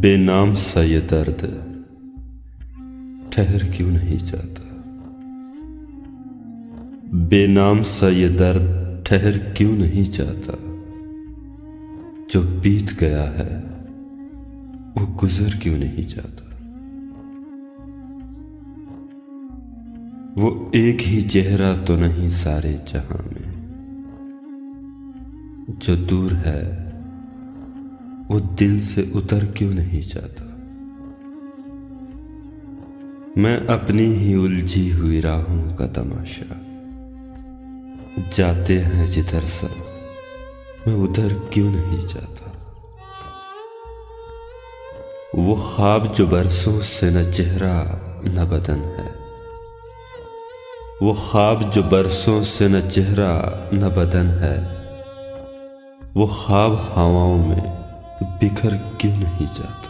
बेनाम सा ये दर्द ठहर क्यों नहीं जाता। बेनाम सा ये दर्द ठहर क्यों नहीं जाता। जो बीत गया है वो गुजर क्यों नहीं जाता। वो एक ही चेहरा तो नहीं सारे जहां में। जो दूर है वो दिल से उतर क्यों नहीं जाता। मैं अपनी ही उलझी हुई राहों का तमाशा, जाते हैं जिधर सब मैं उधर क्यों नहीं जाता। वो ख्वाब जो बरसों से न चेहरा न बदन है। वो ख्वाब जो बरसों से न चेहरा न बदन है। वो ख्वाब हवाओं में बिखर क्यों नहीं जाता।